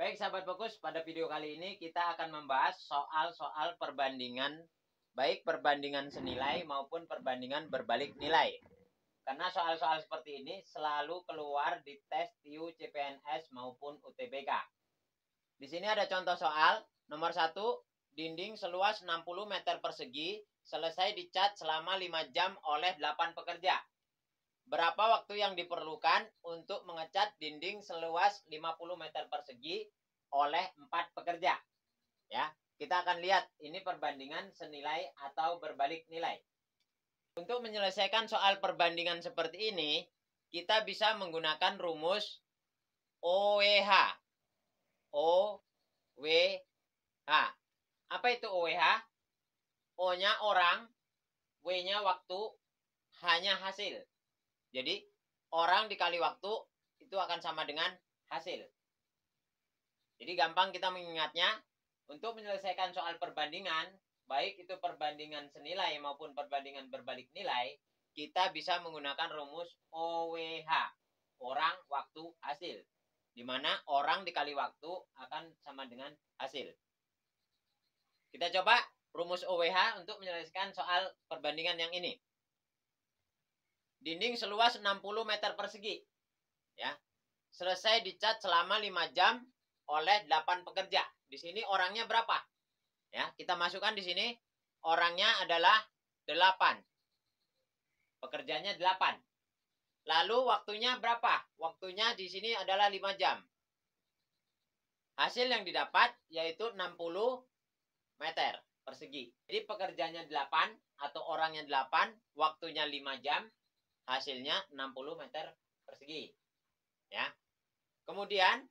Baik sahabat fokus, pada video kali ini kita akan membahas soal-soal perbandingan, baik perbandingan senilai maupun perbandingan berbalik nilai. Karena soal-soal seperti ini selalu keluar di tes TIU CPNS maupun UTBK. Di sini ada contoh soal, nomor 1, dinding seluas 60 meter persegi selesai dicat selama 5 jam oleh 8 pekerja. Berapa waktu yang diperlukan untuk mengecat dinding seluas 50 meter persegi oleh 4 pekerja? Ya, kita akan lihat ini perbandingan senilai atau berbalik nilai. Untuk menyelesaikan soal perbandingan seperti ini, kita bisa menggunakan rumus OWH. OWH. Apa itu OWH? O-nya orang, W-nya waktu, H-nya hasil. Jadi, orang dikali waktu itu akan sama dengan hasil. Jadi, gampang kita mengingatnya. Untuk menyelesaikan soal perbandingan, baik itu perbandingan senilai maupun perbandingan berbalik nilai, kita bisa menggunakan rumus OWH. Orang, waktu, hasil. Di mana orang dikali waktu akan sama dengan hasil. Kita coba rumus OWH untuk menyelesaikan soal perbandingan yang ini. Dinding seluas 60 meter persegi. Ya. Selesai dicat selama 5 jam oleh 8 pekerja. Di sini orangnya berapa? Ya, kita masukkan di sini orangnya adalah 8. Pekerjanya 8. Lalu waktunya berapa? Waktunya di sini adalah 5 jam. Hasil yang didapat yaitu 60 meter persegi. Jadi pekerjanya 8 atau orangnya 8, waktunya 5 jam. Hasilnya 60 meter persegi. Ya. Kemudian,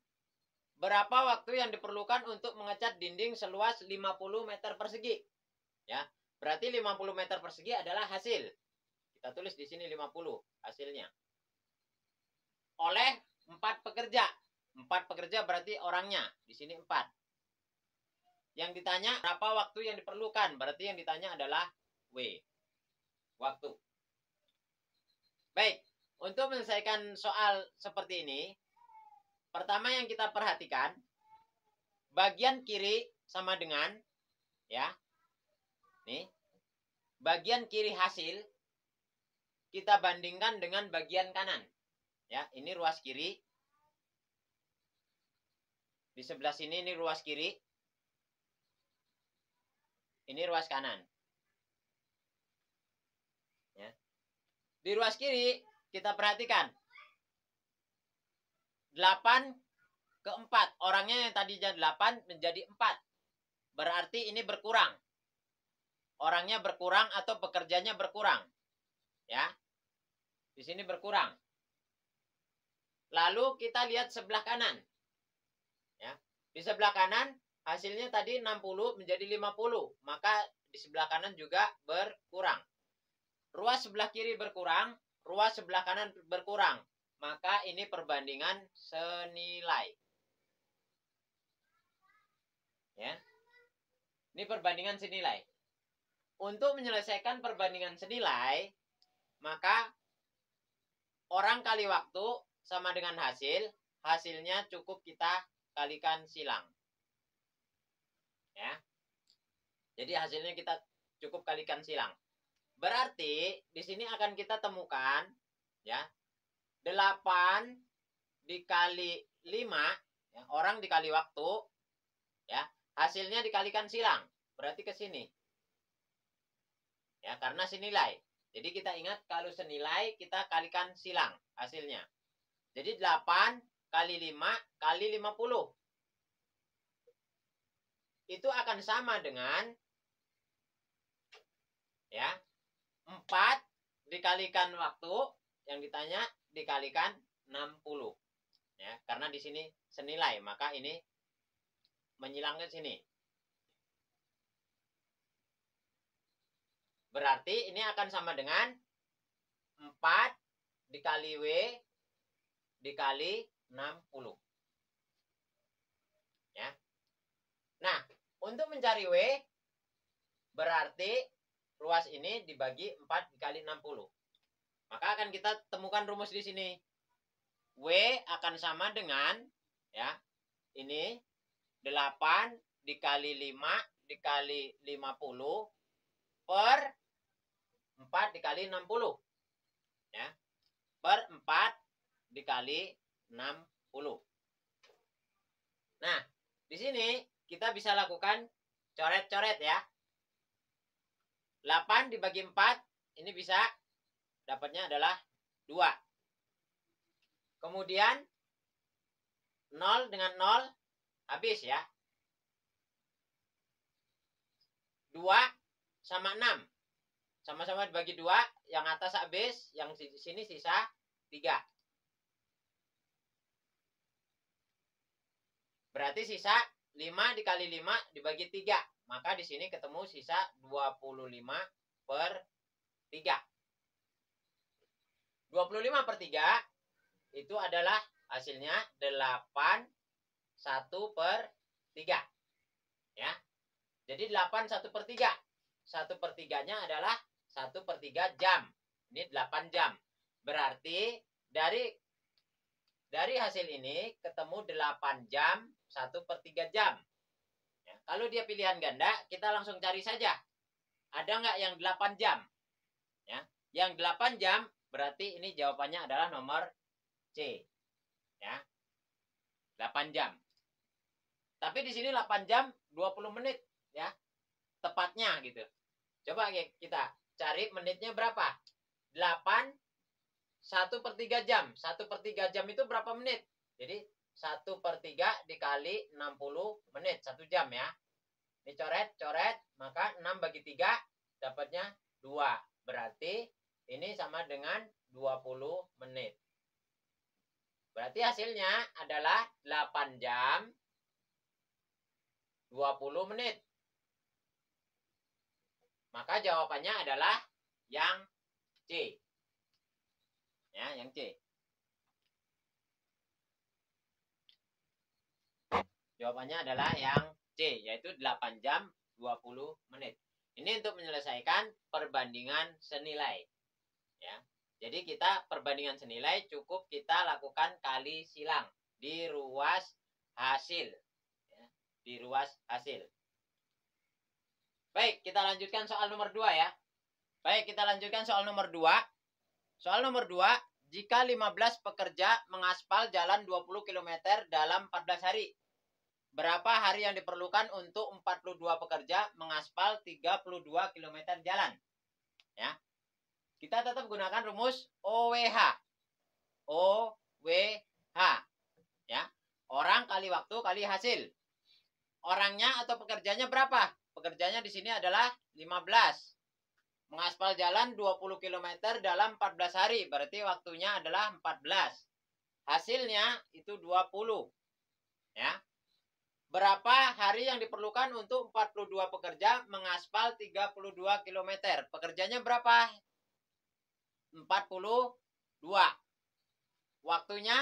berapa waktu yang diperlukan untuk mengecat dinding seluas 50 meter persegi? Ya. Berarti 50 meter persegi adalah hasil. Kita tulis di sini 50 hasilnya. Oleh 4 pekerja. 4 pekerja berarti orangnya. Di sini 4. Yang ditanya berapa waktu yang diperlukan? Berarti yang ditanya adalah W. Waktu. Baik, untuk menyelesaikan soal seperti ini, pertama yang kita perhatikan, bagian kiri sama dengan, ya, nih, bagian kiri hasil, kita bandingkan dengan bagian kanan. Ya, ini ruas kiri. Di sebelah sini ini ruas kiri. Ini ruas kanan. Ya. Di ruas kiri, kita perhatikan. 8 ke 4. Orangnya yang tadinya 8 menjadi 4. Berarti ini berkurang. Orangnya berkurang atau pekerjanya berkurang. Ya. Di sini berkurang. Lalu kita lihat sebelah kanan. Ya. Di sebelah kanan, hasilnya tadi 60 menjadi 50. Maka di sebelah kanan juga berkurang. Ruas sebelah kiri berkurang, ruas sebelah kanan berkurang. Maka ini perbandingan senilai. Ya. Ini perbandingan senilai. Untuk menyelesaikan perbandingan senilai, maka orang kali waktu sama dengan hasil. Hasilnya cukup kita kalikan silang. Ya. Jadi hasilnya kita cukup kalikan silang. Berarti di sini akan kita temukan, ya, 8 dikali 5, ya, orang dikali waktu, ya, hasilnya dikalikan silang. Berarti ke sini. Ya, karena senilai. Jadi kita ingat kalau senilai kita kalikan silang hasilnya. Jadi 8 kali 5 kali 50. Itu akan sama dengan, ya, 4 dikalikan waktu, yang ditanya dikalikan 60. Ya, karena di sini senilai, maka ini menyilang ke sini. Berarti ini akan sama dengan 4 dikali W dikali 60. Ya. Nah, untuk mencari W, berarti ruas ini dibagi 4 dikali 60. Maka akan kita temukan rumus di sini. W akan sama dengan, ya, ini 8 dikali 5 dikali 50 per 4 dikali 60. Ya. Per 4 dikali 60. Nah, di sini kita bisa lakukan coret-coret ya. 8 dibagi 4, ini bisa dapatnya adalah 2. Kemudian 0 dengan 0 habis ya. 2 sama 6. Sama-sama dibagi 2, yang atas habis, yang di sini sisa 3. Berarti sisa 5 dikali 5 dibagi 3. Maka di sini ketemu sisa 25 per 3. 25 per 3 itu adalah hasilnya 8 1 per 3. Ya. Jadi 8 1 per 3. 1 per 3-nya adalah 1 per 3 jam. Ini 8 jam. Berarti dari hasil ini ketemu 8 jam 1 per 3 jam. Ya, kalau dia pilihan ganda, kita langsung cari saja. Ada nggak yang 8 jam? Ya, yang 8 jam berarti ini jawabannya adalah nomor C. Ya. 8 jam. Tapi di sini 8 jam 20 menit ya. Tepatnya gitu. Coba kita cari menitnya berapa? 8 1 per 3 jam. 1 per 3 jam itu berapa menit? Jadi 1 per 3 dikali 60 menit. 1 jam ya. Ini coret. Maka 6 bagi 3 dapatnya 2. Berarti ini sama dengan 20 menit. Berarti hasilnya adalah 8 jam 20 menit. Maka jawabannya adalah yang C. Ya, yang C. Jawabannya adalah yang C, yaitu 8 jam 20 menit. Ini untuk menyelesaikan perbandingan senilai. Ya. Jadi kita perbandingan senilai cukup kita lakukan kali silang di ruas hasil. Ya, di ruas hasil. Baik, kita lanjutkan soal nomor 2 ya. Baik, kita lanjutkan soal nomor 2. Soal nomor 2, jika 15 pekerja mengaspal jalan 20 km dalam 14 hari, berapa hari yang diperlukan untuk 42 pekerja mengaspal 32 km jalan? Ya. Kita tetap gunakan rumus OWH. OWH. Ya. Orang kali waktu kali hasil. Orangnya atau pekerjanya berapa? Pekerjanya di sini adalah 15. Mengaspal jalan 20 km dalam 14 hari. Berarti waktunya adalah 14. Hasilnya itu 20. Ya. Berapa hari yang diperlukan untuk 42 pekerja mengaspal 32 km? Pekerjanya berapa? 42. Waktunya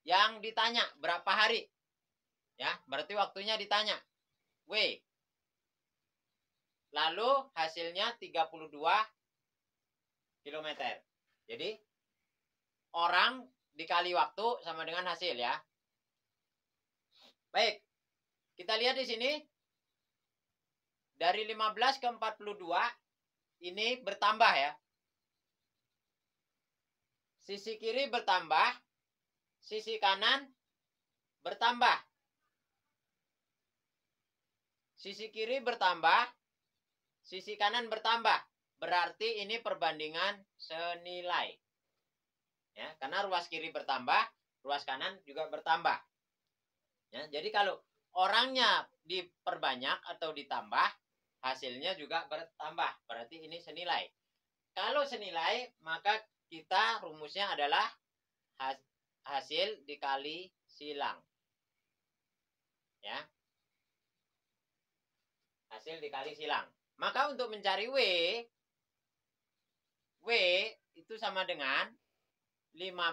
yang ditanya berapa hari? Ya, berarti waktunya ditanya. W. Lalu hasilnya 32 km. Jadi orang dikali waktu sama dengan hasil ya. Baik. Kita lihat di sini. Dari 15 ke 42 ini bertambah ya. Sisi kiri bertambah, sisi kanan bertambah. Sisi kiri bertambah, sisi kanan bertambah. Berarti ini perbandingan senilai. Ya, karena ruas kiri bertambah, ruas kanan juga bertambah. Ya, jadi kalau orangnya diperbanyak atau ditambah, hasilnya juga bertambah. Berarti ini senilai. Kalau senilai, maka kita rumusnya adalah hasil dikali silang. Ya. Hasil dikali silang. Maka untuk mencari W itu sama dengan 15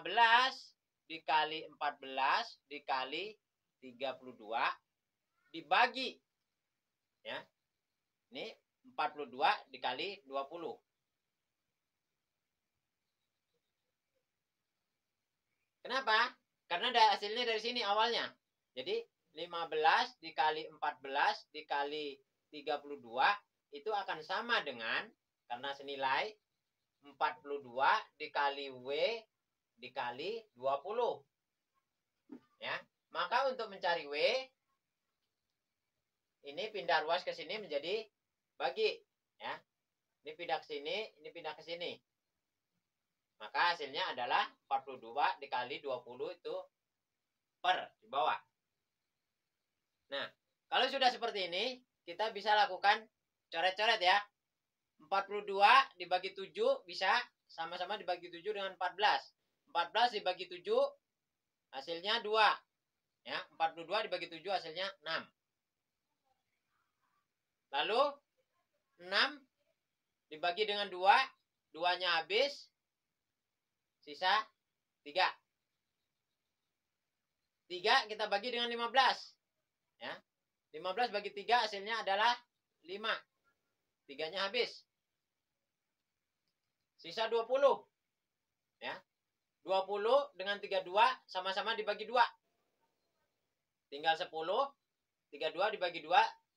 dikali 14 dikali 32 dibagi. Ya. Ini 42 dikali 20. Kenapa? Karena hasilnya dari sini awalnya. Jadi 15 dikali 14 dikali 32 itu akan sama dengan, karena senilai, 42 dikali W dikali 20. Ya. Maka untuk mencari W, ini pindah ruas ke sini menjadi bagi. Ya. Ini pindah ke sini, ini pindah ke sini. Maka hasilnya adalah 42 dikali 20 itu per di bawah. Nah, kalau sudah seperti ini, kita bisa lakukan coret-coret ya. 42 dibagi 7 bisa sama-sama dibagi 7 dengan 14. 14 dibagi 7 hasilnya 2. Ya, 42 dibagi 7 hasilnya 6. Lalu 6 dibagi dengan 2, 2-nya habis, sisa 3. 3 kita bagi dengan 15. Ya. 15 bagi 3 hasilnya adalah 5. 3-nya habis. Sisa 20. Ya. 20 dengan 32 sama-sama dibagi 2. Tinggal 10. 32 dibagi 2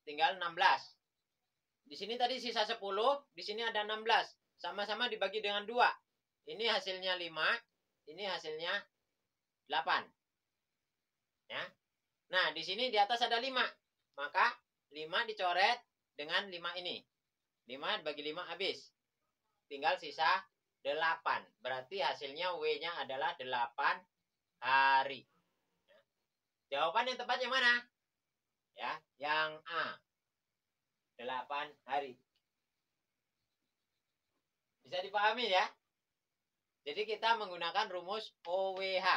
tinggal 16. Di sini tadi sisa 10, di sini ada 16. Sama-sama dibagi dengan 2. Ini hasilnya 5, ini hasilnya 8. Ya. Nah, di sini di atas ada 5. Maka 5 dicoret dengan 5 ini. 5 bagi 5 habis. Tinggal sisa 8. Berarti hasilnya W-nya adalah 8 hari. Ya. Jawaban yang tepat yang mana? Ya, yang A. 8 hari. Bisa dipahami ya? Jadi kita menggunakan rumus OWH.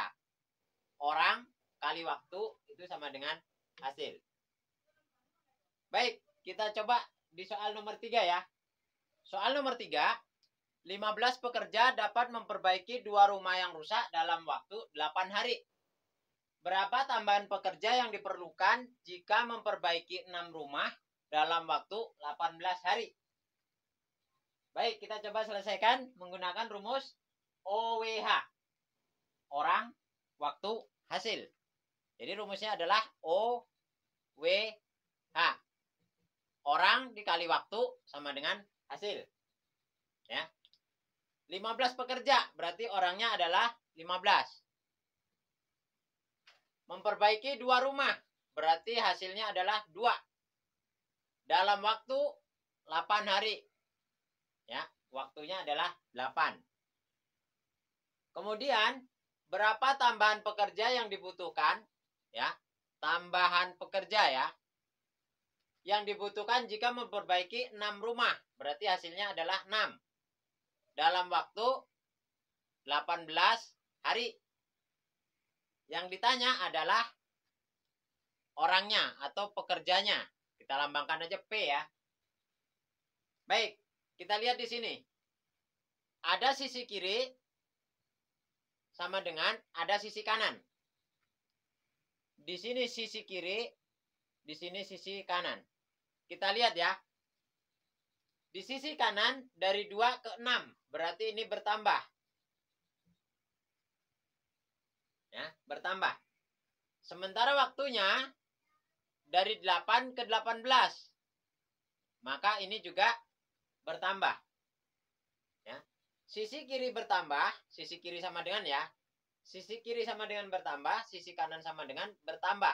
Orang kali waktu itu sama dengan hasil. Baik, kita coba di soal nomor 3 ya. Soal nomor 3, 15 pekerja dapat memperbaiki 2 rumah yang rusak dalam waktu 8 hari. Berapa tambahan pekerja yang diperlukan jika memperbaiki 6 rumah dalam waktu 18 hari? Baik, kita coba selesaikan menggunakan rumus OWH. Orang, waktu, hasil. Jadi rumusnya adalah OWH. Orang dikali waktu sama dengan hasil. Ya. 15 pekerja, berarti orangnya adalah 15. Memperbaiki 2 rumah, berarti hasilnya adalah 2. Dalam waktu 8 hari. Ya, waktunya adalah 8. Kemudian, berapa tambahan pekerja yang dibutuhkan? Ya, tambahan pekerja ya. Yang dibutuhkan jika memperbaiki 6 rumah. Berarti hasilnya adalah 6. Dalam waktu 18 hari. Yang ditanya adalah orangnya atau pekerjanya. Kita lambangkan aja P ya. Baik, kita lihat di sini. Ada sisi kiri sama dengan ada sisi kanan. Di sini sisi kiri, di sini sisi kanan. Kita lihat ya. Di sisi kanan dari 2 ke 6. Berarti ini bertambah. Ya, bertambah. Sementara waktunya dari 8 ke 18. Maka ini juga bertambah. Ya. Sisi kiri bertambah, sisi kiri sama dengan ya. Sisi kiri sama dengan bertambah, sisi kanan sama dengan bertambah.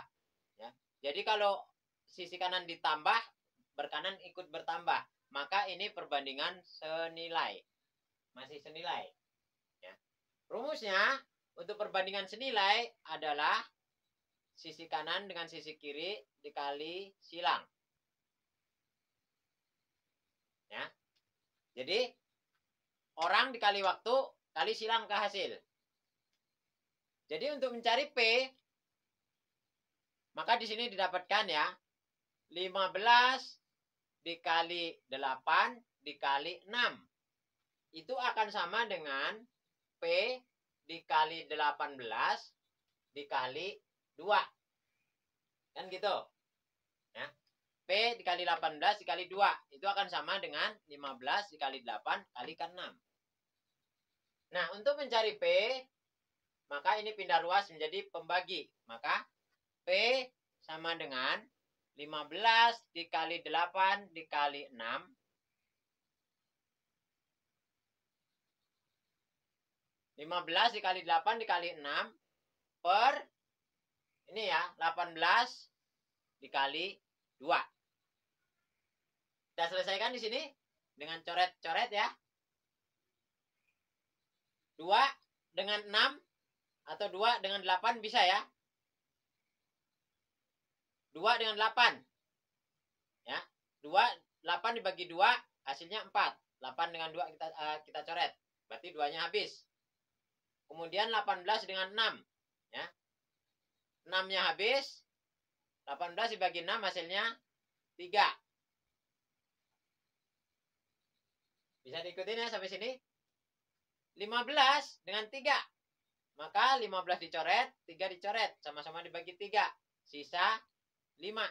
Ya. Jadi kalau sisi kanan ditambah, berkanan ikut bertambah. Maka ini perbandingan senilai. Masih senilai. Ya. Rumusnya untuk perbandingan senilai adalah sisi kanan dengan sisi kiri dikali silang. Ya. Jadi orang dikali waktu kali silang ke hasil. Jadi untuk mencari P, maka di sini didapatkan ya 15 dikali 8 dikali 6. Itu akan sama dengan P dikali 18 dikali 2. Kan gitu. Ya. P dikali 18 dikali 2. Itu akan sama dengan 15 dikali 8 kalikan 6. Nah, untuk mencari P, maka ini pindah ruas menjadi pembagi. Maka P sama dengan 15 dikali 8 dikali 6. 15 dikali 8 dikali 6 per ini ya, 18 dikali 2. Kita selesaikan di sini dengan coret-coret ya. 2 dengan 6 atau 2 dengan 8 bisa ya. 2 dengan 8. Ya. 2 8 dibagi 2 hasilnya 4. 8 dengan 2 kita coret. Berarti 2-nya habis. Kemudian 18 dengan 6, ya. 6-nya habis. 18 dibagi 6 hasilnya 3. Bisa diikutin ya sampai sini? 15 dengan 3. Maka 15 dicoret, 3 dicoret. Sama-sama dibagi 3. Sisa 5.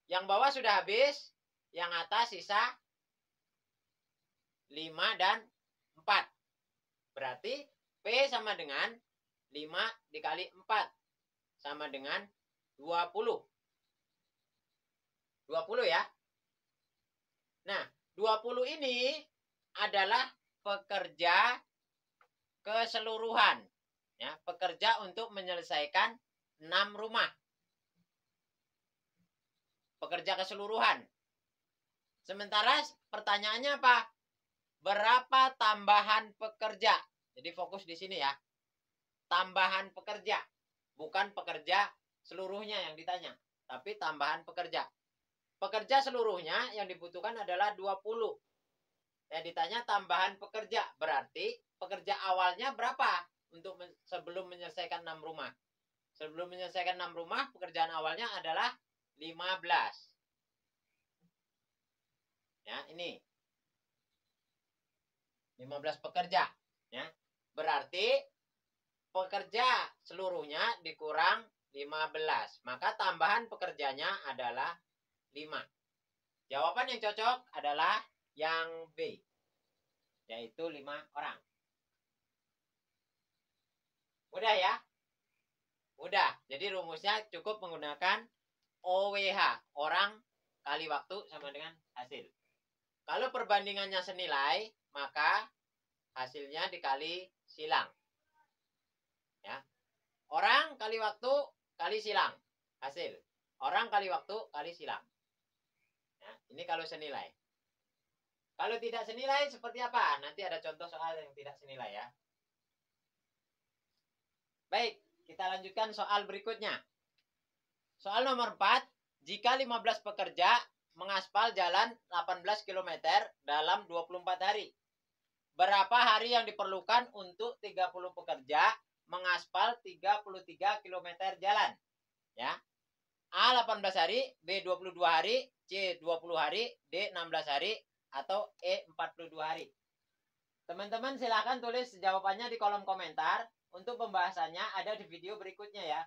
Yang bawah sudah habis. Yang atas sisa 5 dan 4. Berarti P sama dengan 5 dikali 4. Sama dengan 20. 20 ya. Nah, 20 ini adalah pekerja keseluruhan. Ya, pekerja untuk menyelesaikan 6 rumah. Pekerja keseluruhan. Sementara pertanyaannya apa? Berapa tambahan pekerja? Jadi fokus di sini ya. Tambahan pekerja. Bukan pekerja seluruhnya yang ditanya. Tapi tambahan pekerja. Pekerja seluruhnya yang dibutuhkan adalah 20. Yang ditanya tambahan pekerja. Berarti pekerja awalnya berapa? Untuk sebelum menyelesaikan 6 rumah. Sebelum menyelesaikan 6 rumah, pekerjaan awalnya adalah 15. Ya, ini. 15 pekerja. Ya. Berarti pekerja seluruhnya dikurang 15. Maka tambahan pekerjanya adalah 5. Jawaban yang cocok adalah yang B. Yaitu 5 orang. Mudah ya? Mudah. Jadi rumusnya cukup menggunakan OWH. Orang kali waktu sama dengan hasil. Kalau perbandingannya senilai, maka hasilnya dikali silang. Ya. Orang kali waktu kali silang. Hasil. Orang kali waktu kali silang. Ya, ini kalau senilai. Kalau tidak senilai seperti apa? Nanti ada contoh soal yang tidak senilai ya. Baik, kita lanjutkan soal berikutnya. Soal nomor 4. Jika 15 pekerja mengaspal jalan 18 km dalam 24 hari. Berapa hari yang diperlukan untuk 30 pekerja mengaspal 33 km jalan? Ya. A 18 hari, B 22 hari, C 20 hari, D 16 hari, atau E 42 hari. Teman-teman silakan tulis jawabannya di kolom komentar. Untuk pembahasannya ada di video berikutnya ya.